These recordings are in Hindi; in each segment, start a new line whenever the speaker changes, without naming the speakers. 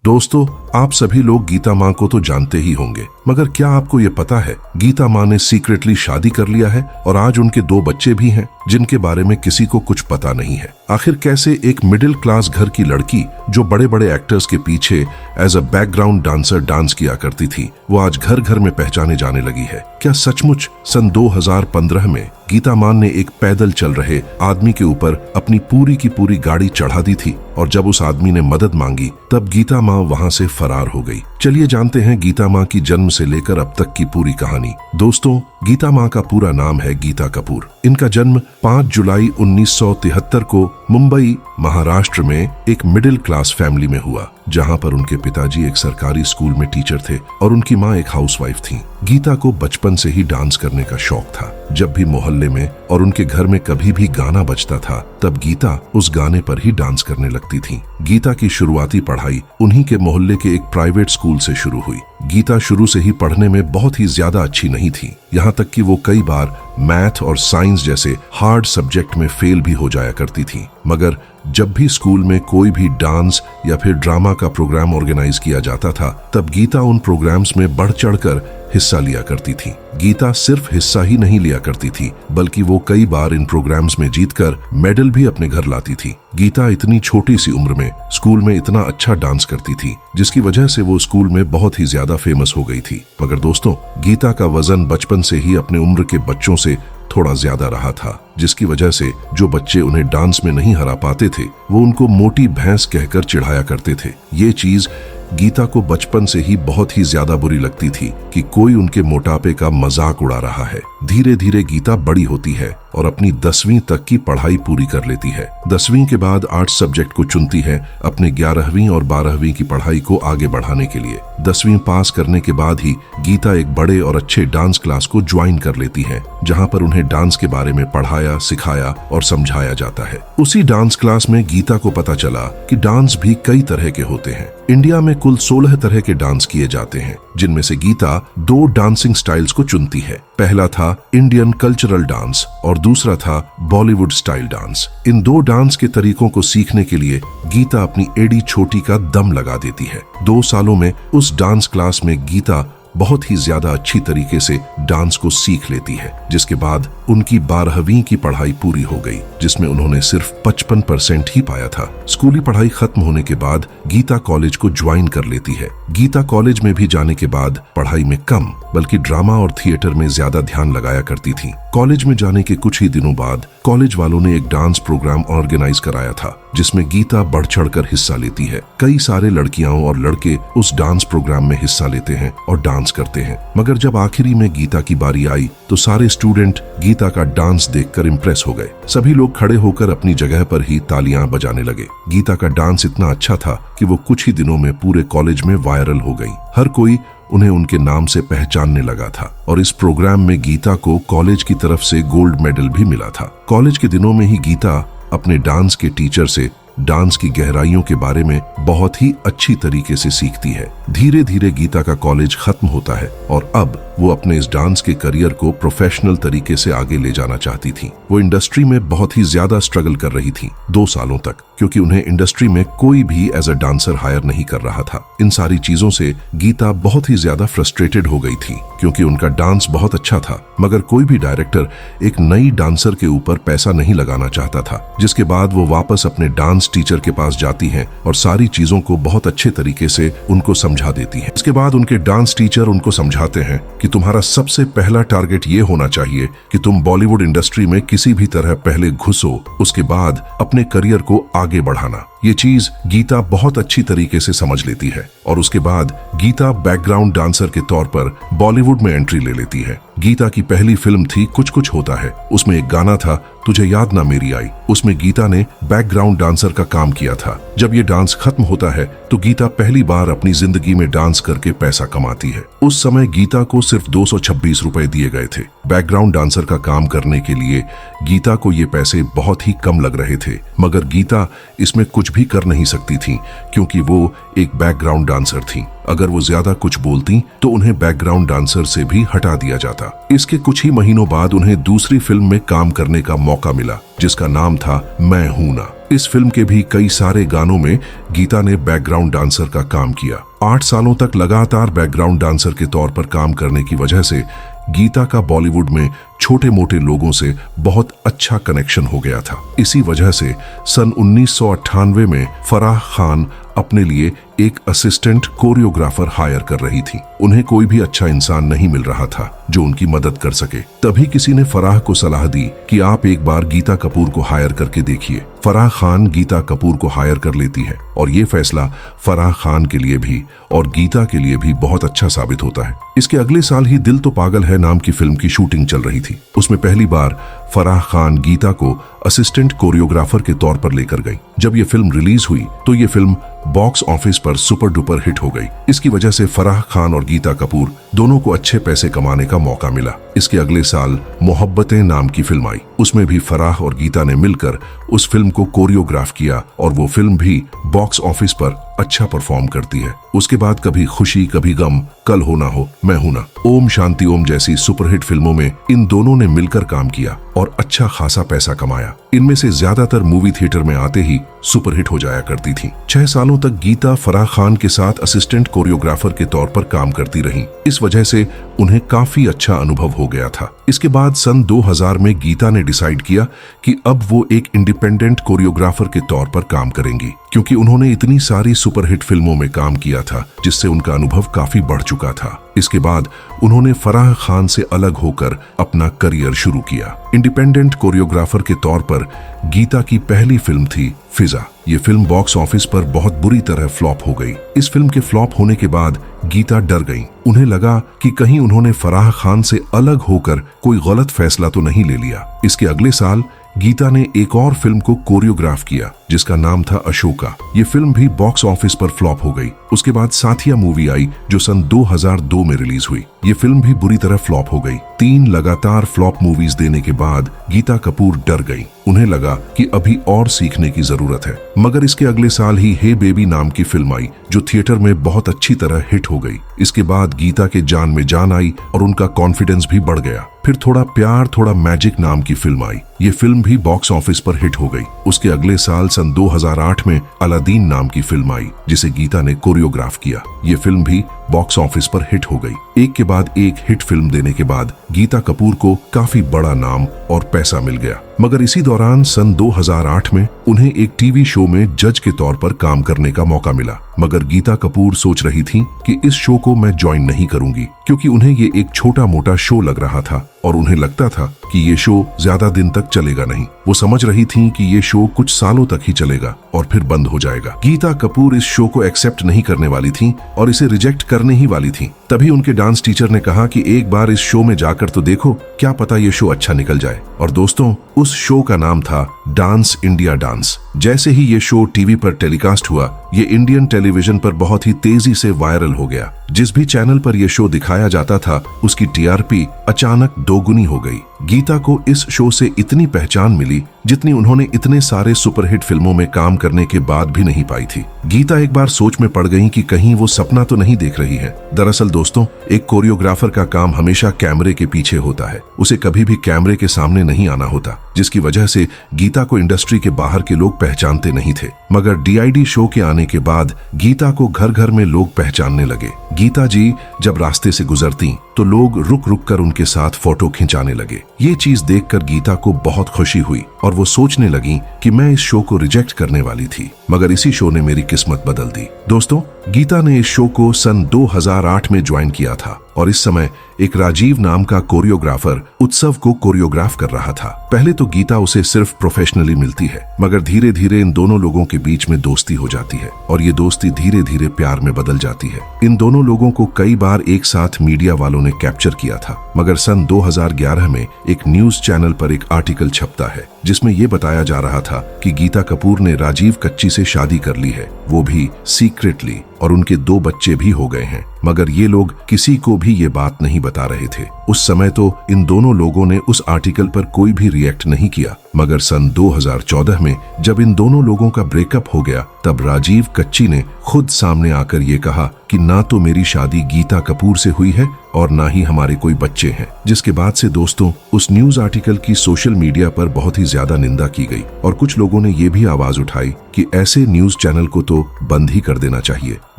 दोस्तों, आप सभी लोग गीता माँ को तो जानते ही होंगे, मगर क्या आपको ये पता है गीता माँ ने सीक्रेटली शादी कर लिया है और आज उनके 2 बच्चे भी हैं जिनके बारे में किसी को कुछ पता नहीं है। आखिर कैसे एक मिडिल क्लास घर की लड़की जो बड़े बड़े एक्टर्स के पीछे as a background dancer dance किया करती थी, वो आज घर घर में पहचाने जाने लगी है। क्या सचमुच सन 2015 में गीता मान ने एक पैदल चल रहे आदमी के ऊपर अपनी पूरी की पूरी गाड़ी चढ़ा दी थी और जब उस आदमी ने मदद मांगी तब गीता माँ वहां से फरार हो गई। चलिए जानते हैं गीता माँ की जन्म से लेकर अब तक की पूरी कहानी। दोस्तों, गीता माँ का पूरा नाम है गीता कपूर। इनका जन्म 5 जुलाई 1973 को मुंबई, महाराष्ट्र में एक मिडिल क्लास फैमिली में हुआ, जहां पर उनके पिताजी एक सरकारी स्कूल में टीचर थे और उनकी माँ एक हाउसवाइफ थी। गीता को बचपन से ही डांस करने का शौक था। जब भी मोहल्ले में और उनके घर में कभी भी गाना बजता था, तब गीता उस गाने पर ही डांस करने लगती थी। गीता की शुरुआती पढ़ाई उन्हीं के मोहल्ले के एक प्राइवेट स्कूल से शुरू हुई। गीता शुरू से ही पढ़ने में बहुत ही ज्यादा अच्छी नहीं थी, यहाँ तक कि वो कई बार मैथ और साइंस जैसे हार्ड सब्जेक्ट में फेल भी हो जाया करती थी। मगर जब भी स्कूल में कोई भी डांस या फिर ड्रामा का प्रोग्राम ऑर्गेनाइज किया जाता था, तब गीता उन प्रोग्राम्स में बढ़ चढ़कर हिस्सा लिया करती थी। गीता सिर्फ हिस्सा ही नहीं लिया करती थी, बल्कि वो कई बार इन प्रोग्राम्स में जीतकर मेडल भी अपने घर लाती थी। गीता इतनी छोटी सी उम्र में स्कूल में इतना अच्छा डांस करती थी, जिसकी वजह से वो स्कूल में बहुत ही ज्यादा फेमस हो गई थी। मगर दोस्तों, गीता का वजन बचपन से ही अपने उम्र के बच्चों से थोड़ा ज्यादा रहा था, जिसकी वजह से जो बच्चे उन्हें डांस में नहीं हरा पाते थे, वो उनको मोटी भैंस कहकर चिढ़ाया करते थे। ये चीज गीता को बचपन से ही बहुत ही ज्यादा बुरी लगती थी कि कोई उनके मोटापे का मजाक उड़ा रहा है। धीरे धीरे गीता बड़ी होती है और अपनी 10वीं तक की पढ़ाई पूरी कर लेती है। 10वीं के बाद आर्ट्स सब्जेक्ट को चुनती है अपने 11वीं और 12वीं की पढ़ाई को आगे बढ़ाने के लिए। 10वीं पास करने के बाद ही गीता एक बड़े और अच्छे डांस क्लास को ज्वाइन कर लेती है, जहां पर उन्हें डांस के बारे में पढ़ाया, सिखाया और समझाया जाता है। उसी डांस क्लास में गीता को पता चला कि डांस भी कई तरह के होते हैं। इंडिया में कुल 16 तरह के डांस किए जाते हैं, जिनमें से गीता 2 डांसिंग स्टाइल्स को चुनती है। पहला था इंडियन कल्चरल डांस और दूसरा था बॉलीवुड स्टाइल डांस। इन 2 डांस के तरीकों को सीखने के लिए गीता अपनी एड़ी छोटी का दम लगा देती है। 2 सालों में उस डांस क्लास में गीता बहुत ही ज्यादा अच्छी तरीके से डांस को सीख लेती है, जिसके बाद उनकी 12वीं की पढ़ाई पूरी हो गई, जिसमें उन्होंने सिर्फ 55% ही पाया था। स्कूली पढ़ाई खत्म होने के बाद गीता कॉलेज को ज्वाइन कर लेती है। गीता कॉलेज में भी जाने के बाद पढ़ाई में कम बल्कि ड्रामा और थिएटर में ज्यादा ध्यान लगाया करती थी। कॉलेज में जाने के कुछ ही दिनों बाद कॉलेज वालों ने एक डांस प्रोग्राम ऑर्गेनाइज कराया था, जिसमें गीता बढ़ चढ़कर हिस्सा लेती है। कई सारे लड़कियां और लड़के उस डांस प्रोग्राम में हिस्सा लेते हैं और डांस करते हैं। मगर जब आखिरी में गीता की बारी आई तो सारे स्टूडेंट गीता का डांस देखकर इम्प्रेस हो गए। सभी लोग खड़े होकर अपनी जगह पर ही तालियां बजाने लगे। गीता का डांस इतना अच्छा था कि वो कुछ ही दिनों में पूरे कॉलेज में वायरल हो गई। हर कोई उन्हें उनके नाम से पहचानने लगा था और इस प्रोग्राम में गीता को कॉलेज की तरफ से गोल्ड मेडल भी मिला था। कॉलेज के दिनों में ही गीता अपने डांस के टीचर से डांस की गहराइयों के बारे में बहुत ही अच्छी तरीके से सीखती है। धीरे धीरे गीता का कॉलेज खत्म होता है और अब वो अपने इस डांस के करियर को प्रोफेशनल तरीके से आगे ले जाना चाहती थी। वो इंडस्ट्री में बहुत ही ज्यादा स्ट्रगल कर रही थी 2 सालों तक, क्योंकि उन्हें इंडस्ट्री में कोई भी एज अ डांसर हायर नहीं कर रहा था। इन सारी चीजों से गीता बहुत ही ज्यादा फ्रस्ट्रेटेड हो गई थी, क्योंकि उनका डांस बहुत अच्छा था, मगर कोई भी डायरेक्टर एक नई डांसर के ऊपर पैसा नहीं लगाना चाहता था। जिसके बाद वो वापस अपने डांस टीचर के पास जाती हैं और सारी चीजों को बहुत अच्छे तरीके से उनको समझा देती हैं। इसके बाद उनके डांस टीचर उनको समझाते हैं कि तुम्हारा सबसे पहला टारगेट ये होना चाहिए कि तुम बॉलीवुड इंडस्ट्री में किसी भी तरह पहले घुसो, उसके बाद अपने करियर को आगे बढ़ाना। ये चीज गीता बहुत अच्छी तरीके से समझ लेती है और उसके बाद गीता बैकग्राउंड डांसर के तौर पर बॉलीवुड में एंट्री ले लेती है। गीता की पहली फिल्म थी कुछ कुछ होता है। उसमें एक गाना था तुझे याद ना मेरी आई। उसमें गीता ने बैकग्राउंड डांसर का काम किया था। जब ये डांस खत्म होता है तो गीता पहली बार अपनी जिंदगी में डांस करके पैसा कमाती है। उस समय गीता को सिर्फ 226 रुपए दिए गए थे। बैकग्राउंड डांसर का काम करने के लिए गीता को ये पैसे बहुत ही कम लग रहे थे, मगर गीता इसमें कुछ भी कर नहीं सकती थी, क्योंकि वो एक बैकग्राउंड डांसर थी। अगर वो ज्यादा कुछ बोलती तो उन्हें बैकग्राउंड डांसर से भी हटा दिया जाता। इसके कुछ ही महीनों बाद उन्हें दूसरी फिल्म में काम करने का मौका मिला जिसका नाम था मैं हूं ना। इस फिल्म के भी कई सारे गानों में गीता ने बैकग्राउंड डांसर का काम किया। 8 सालों तक लगातार बैकग्राउंड डांसर के तौर पर काम करने की वजह से गीता का बॉलीवुड में छोटे मोटे लोगों से बहुत अच्छा कनेक्शन हो गया था। इसी वजह से सन 1998 में फराह खान अपने लिए एक असिस्टेंट कोरियोग्राफर हायर कर रही थी। उन्हें कोई भी अच्छा इंसान नहीं मिल रहा था जो उनकी मदद कर सके। तभी किसी ने फराह को सलाह दी कि आप एक बार गीता कपूर को हायर करके देखिए। फराह खान गीता कपूर को हायर कर लेती है और ये फैसला फराह खान के लिए भी और गीता के लिए भी बहुत अच्छा साबित होता है। इसके अगले साल ही दिल तो पागल है नाम की फिल्म की शूटिंग चल रही थी। उसमें पहली बार फराह खान गीता को असिस्टेंट कोरियोग्राफर के तौर पर लेकर गई। जब ये फिल्म रिलीज हुई तो ये फिल्म बॉक्स ऑफिस पर सुपर डुपर हिट हो गई। इसकी वजह से फराह खान और गीता कपूर दोनों को अच्छे पैसे कमाने का मौका मिला। इसके अगले साल मोहब्बतें नाम की फिल्म आई। उसमें भी फराह और गीता ने मिलकर उस फिल्म को कोरियोग्राफ किया और वो फिल्म भी बॉक्स ऑफिस पर अच्छा परफॉर्म करती है। उसके बाद कभी खुशी कभी गम, कल हो ना हो, मैं हूं ना, ओम शांति ओम जैसी सुपरहिट फिल्मों में इन दोनों ने मिलकर काम किया और अच्छा खासा पैसा कमाया। इनमें से ज्यादातर मूवी थिएटर में आते ही सुपरहिट हो जाया करती थी। 6 सालों तक गीता फराह खान के साथ असिस्टेंट कोरियोग्राफर के तौर पर काम करती रही। इस वजह से उन्हें काफी अच्छा अनुभव हो गया था। इसके बाद सन 2000 में गीता ने डिसाइड किया कि अब वो एक इंडिपेंडेंट कोरियोग्राफर के तौर पर काम करेंगी, क्योंकि उन्होंने इतनी सारी सुपरहिट फिल्मों में काम किया था जिससे उनका अनुभव काफी बढ़ चुका था। इसके बाद उन्होंने फराह खान से अलग होकर अपना करियर शुरू किया। इंडिपेंडेंट कोरियोग्राफर के तौर पर गीता की पहली फिल्म थी फिजा। ये फिल्म बॉक्स ऑफिस पर बहुत बुरी तरह फ्लॉप हो गई। इस फिल्म के फ्लॉप होने के बाद गीता डर गईं। उन्हें लगा कि कहीं उन्होंने फराह खान से अलग होकर कोई गलत फैसला तो नहीं ले लिया। इसके अगले साल गीता ने एक और फिल्म को कोरियोग्राफ किया जिसका नाम था अशोका। ये फिल्म भी बॉक्स ऑफिस पर फ्लॉप हो गई। उसके बाद साथिया मूवी आई जो सन 2002 में रिलीज हुई। ये फिल्म भी बुरी तरह फ्लॉप हो गई। 3 लगातार फ्लॉप मूवीज देने के बाद गीता कपूर डर गई। उन्हें लगा कि अभी और सीखने की जरूरत है। मगर इसके अगले साल ही हे बेबी नाम की फिल्म आई जो थिएटर में बहुत अच्छी तरह हिट हो गई। इसके बाद गीता के जान में जान आई और उनका कॉन्फिडेंस भी बढ़ गया। फिर थोड़ा प्यार थोड़ा मैजिक नाम की फिल्म आई। ये फिल्म भी बॉक्स ऑफिस पर हिट हो गई। उसके अगले साल सन 2008 में अलादीन नाम की फिल्म आई जिसे गीता ने कोरियोग्राफ किया। ये फिल्म भी बॉक्स ऑफिस पर हिट हो गई। एक के बाद एक हिट फिल्म देने के बाद गीता कपूर को काफी बड़ा नाम और पैसा मिल गया। मगर इसी दौरान सन 2008 में उन्हें एक टीवी शो में जज के तौर पर काम करने का मौका मिला। मगर गीता कपूर सोच रही थी कि इस शो को मैं ज्वाइन नहीं करूंगी, क्योंकि उन्हें ये एक छोटा मोटा शो लग रहा था और उन्हें लगता था कि ये शो ज्यादा दिन तक चलेगा नहीं। वो समझ रही थी कि ये शो कुछ सालों तक ही चलेगा और फिर बंद हो जाएगा। गीता कपूर इस शो को एक्सेप्ट नहीं करने वाली थी और इसे रिजेक्ट करने ही वाली थी। तभी उनके डांस टीचर ने कहा कि एक बार इस शो में जाकर तो देखो, क्या पता ये शो अच्छा निकल जाए। और दोस्तों, उस शो का नाम था डांस इंडिया डांस। जैसे ही ये शो टीवी पर टेलीकास्ट हुआ, ये इंडियन टेलीविजन पर बहुत ही तेजी से वायरल हो गया। जिस भी चैनल पर यह शो दिखाया जाता था उसकी टीआरपी अचानक दोगुनी हो गई। गीता को इस शो से इतनी पहचान मिली जितनी उन्होंने इतने सारे सुपरहिट फिल्मों में काम करने के बाद भी नहीं पाई थी। गीता एक बार सोच में पड़ गई कि कहीं वो सपना तो नहीं देख रही है। दरअसल दोस्तों, एक कोरियोग्राफर का काम हमेशा कैमरे के पीछे होता है। उसे कभी भी कैमरे के सामने नहीं आना होता, जिसकी वजह से गीता को इंडस्ट्री के बाहर के लोग पहचानते नहीं थे। मगर डीआईडी शो के आने के बाद गीता को घर घर में लोग पहचानने लगे। गीता जी जब रास्ते से गुजरती तो लोग रुक रुक कर उनके साथ फोटो खिंचाने लगे। ये चीज देखकर गीता को बहुत खुशी हुई और वो सोचने लगी कि मैं इस शो को रिजेक्ट करने वाली थी, मगर इसी शो ने मेरी किस्मत बदल दी। दोस्तों, गीता ने इस शो को सन 2008 में ज्वाइन किया था और इस समय एक राजीव नाम का कोरियोग्राफर उत्सव को कोरियोग्राफ कर रहा था। पहले तो गीता उसे सिर्फ प्रोफेशनली मिलती है, मगर धीरे धीरे इन दोनों लोगों के बीच में दोस्ती हो जाती है और ये दोस्ती धीरे धीरे प्यार में बदल जाती है। इन दोनों लोगों को कई बार एक साथ मीडिया वालों ने कैप्चर किया था, मगर सन 2011 में एक न्यूज चैनल पर एक आर्टिकल छपता है जिसमें यह बताया जा रहा था कि गीता कपूर ने राजीव कच्ची से शादी कर ली है, वो भी सीक्रेटली, और उनके 2 बच्चे भी हो गए हैं। मगर ये लोग किसी को भी ये बात नहीं बता रहे थे। उस समय तो इन दोनों लोगों ने उस आर्टिकल पर कोई भी रिएक्ट नहीं किया, मगर सन 2014 में जब इन दोनों लोगों का ब्रेकअप हो गया तब राजीव कच्ची ने खुद सामने आकर ये कहा कि ना तो मेरी शादी गीता कपूर से हुई है और ना ही हमारे कोई बच्चे हैं। जिसके बाद से दोस्तों उस न्यूज आर्टिकल की सोशल मीडिया पर बहुत ही ज्यादा निंदा की गई और कुछ लोगों ने ये भी आवाज उठाई कि ऐसे न्यूज चैनल को तो बंद ही कर देना चाहिए।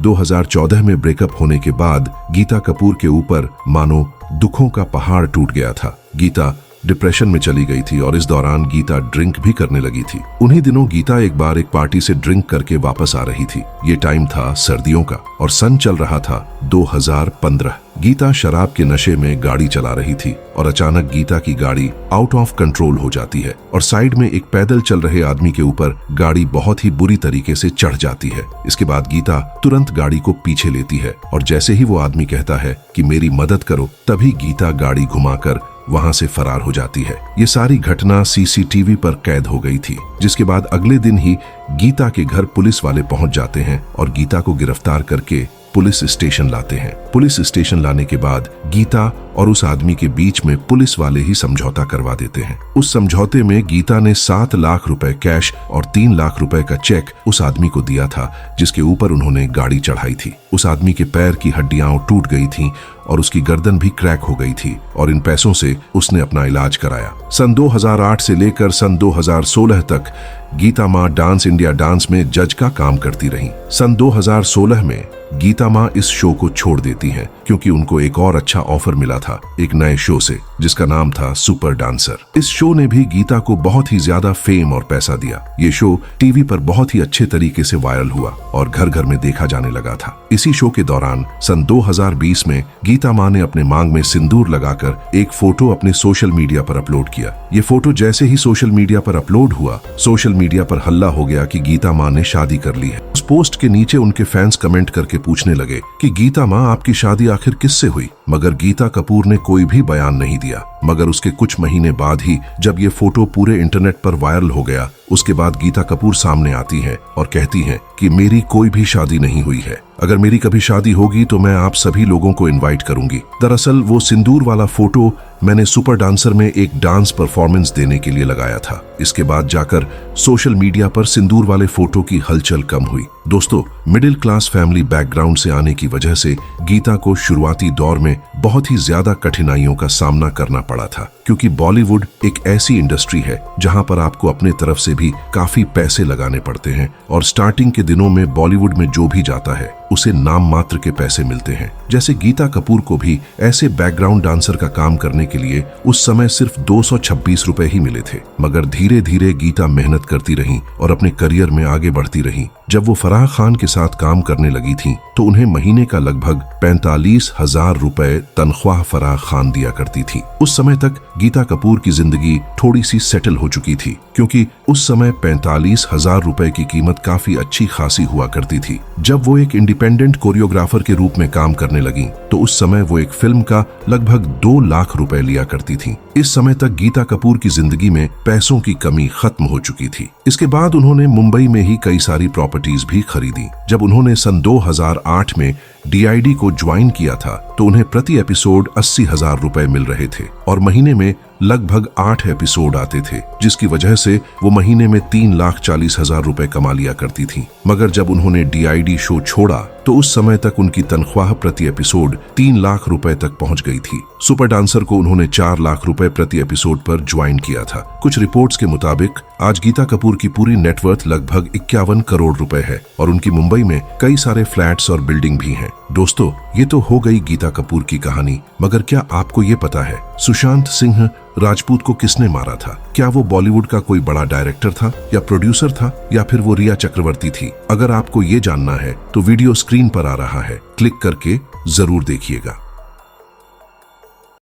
2014 में ब्रेकअप होने के बाद गीता कपूर के ऊपर मानो दुखों का पहाड़ टूट गया था। गीता डिप्रेशन में चली गई थी और इस दौरान गीता ड्रिंक भी करने लगी थी। उन्हीं दिनों गीता एक बार एक पार्टी से ड्रिंक करके वापस आ रही थी। ये टाइम था सर्दियों का और सन चल रहा था 2015। गीता शराब के नशे में गाड़ी चला रही थी और अचानक गीता की गाड़ी आउट ऑफ कंट्रोल हो जाती है और साइड में एक पैदल चल रहे आदमी के ऊपर गाड़ी बहुत ही बुरी तरीके से चढ़ जाती है। इसके बाद गीता तुरंत गाड़ी को पीछे लेती है और जैसे ही वो आदमी कहता है कि मेरी मदद करो, तभी गीता गाड़ी घुमाकर वहां से फरार हो जाती है। ये सारी घटना सीसीटीवी पर कैद हो गई थी। जिसके बाद अगले दिन ही गीता के घर पुलिस वाले पहुंच जाते हैं और गीता को गिरफ्तार करके पुलिस स्टेशन लाते हैं। पुलिस स्टेशन लाने के बाद गीता और उस आदमी के बीच में पुलिस वाले ही समझौता करवा देते हैं। उस समझौते में गीता ने 7 लाख रुपए कैश और 3 लाख रुपए का चेक उस आदमी को दिया था जिसके ऊपर उन्होंने गाड़ी चढ़ाई थी। उस आदमी के पैर की हड्डियां टूट गई थीं और उसकी गर्दन भी क्रैक हो गई थी और इन पैसों से उसने अपना इलाज कराया। सन 2008 से लेकर सन 2016 तक गीता मां डांस इंडिया डांस में जज का काम करती रहीं। सन 2016 में गीता मां इस शो को छोड़ देती हैं क्योंकि उनको एक और अच्छा ऑफर मिला था एक नए शो से जिसका नाम था सुपर डांसर। इस शो ने भी गीता को बहुत ही ज्यादा फेम और पैसा दिया। ये शो टीवी पर बहुत ही अच्छे तरीके से वायरल हुआ और घर घर में देखा जाने लगा था। इसी शो के दौरान सन 2020 में गीता मां ने अपने मांग में सिंदूर लगाकर एक फोटो अपने सोशल मीडिया पर अपलोड किया। ये फोटो जैसे ही सोशल मीडिया पर अपलोड हुआ, सोशल मीडिया पर हल्ला हो गया कि गीता मां ने शादी कर ली है। उस पोस्ट के नीचे उनके फैंस कमेंट करके पूछने लगे कि गीता मां आपकी शादी आखिर किससे हुई, मगर गीता कपूर ने कोई भी बयान नहीं दिया। मगर उसके कुछ महीने बाद ही जब ये फोटो पूरे इंटरनेट पर वायरल हो गया, उसके बाद गीता कपूर सामने आती हैं और कहती हैं कि मेरी कोई भी शादी नहीं हुई है। अगर मेरी कभी शादी होगी तो मैं आप सभी लोगों को इनवाइट करूंगी। दरअसल वो सिंदूर वाला फोटो मैंने सुपर डांसर में एक डांस परफॉर्मेंस देने के लिए लगाया था। इसके बाद जाकर सोशल मीडिया पर सिंदूर वाले फोटो की हलचल कम हुई। दोस्तों, मिडिल क्लास फैमिली बैकग्राउंड से आने की वजह से गीता को शुरुआती दौर में बहुत ही ज्यादा कठिनाइयों का सामना करना पड़ा था क्योंकि बॉलीवुड एक ऐसी इंडस्ट्री है जहां पर आपको अपने तरफ से भी काफी पैसे लगाने पड़ते हैं और स्टार्टिंग के दिनों में बॉलीवुड में जो भी जाता है उसे नाम मात्र के पैसे मिलते हैं। जैसे गीता कपूर को भी ऐसे बैकग्राउंड डांसर का काम करने के लिए उस समय सिर्फ 226 रुपए ही मिले थे। मगर धीरे धीरे गीता मेहनत करती रही और अपने करियर में आगे बढ़ती रही। जब वो फराह खान के साथ काम करने लगी थी तो उन्हें महीने का लगभग 45,000 रुपए तनख्वाह फराह खान दिया करती थी। उस समय तक गीता कपूर की जिंदगी थोड़ी सी सेटल हो चुकी थी क्योंकि उस समय 45,000 रुपए की कीमत काफी अच्छी खासी हुआ करती थी। जब वो एक इंडिपेंडेंट कोरियोग्राफर के रूप में काम करने लगी तो उस समय वो एक फिल्म का लगभग 2 लाख रुपए लिया करती थी। इस समय तक गीता कपूर की जिंदगी में पैसों की कमी खत्म हो चुकी थी। इसके बाद उन्होंने मुंबई में ही कई सारी प्रॉपर्टीज भी खरीदी। जब उन्होंने सन 2008 में DID को ज्वाइन किया था तो उन्हें प्रति एपिसोड 80,000 रुपए मिल रहे थे और महीने में लगभग 8 एपिसोड आते थे, जिसकी वजह से वो महीने में 3,40,000 रुपए कमा लिया करती थी। मगर जब उन्होंने DID शो छोड़ा तो उस समय तक उनकी तनख्वाह प्रति एपिसोड 3 लाख रुपए तक पहुंच गई थी। सुपर डांसर को उन्होंने 4 लाख रुपए प्रति एपिसोड पर ज्वाइन किया था। कुछ रिपोर्ट्स के मुताबिक आज गीता कपूर की पूरी नेटवर्थ लगभग 51 करोड़ रुपए है और उनकी मुंबई में कई सारे फ्लैट्स और बिल्डिंग भी हैं। दोस्तों, ये तो हो गई गीता कपूर की कहानी, मगर क्या आपको ये पता है सुशांत सिंह राजपूत को किसने मारा था? क्या वो बॉलीवुड का कोई बड़ा डायरेक्टर था या प्रोड्यूसर था या फिर वो रिया चक्रवर्ती थी? अगर आपको ये जानना है तो वीडियो स्क्रीन पर आ रहा है, क्लिक करके जरूर देखिएगा।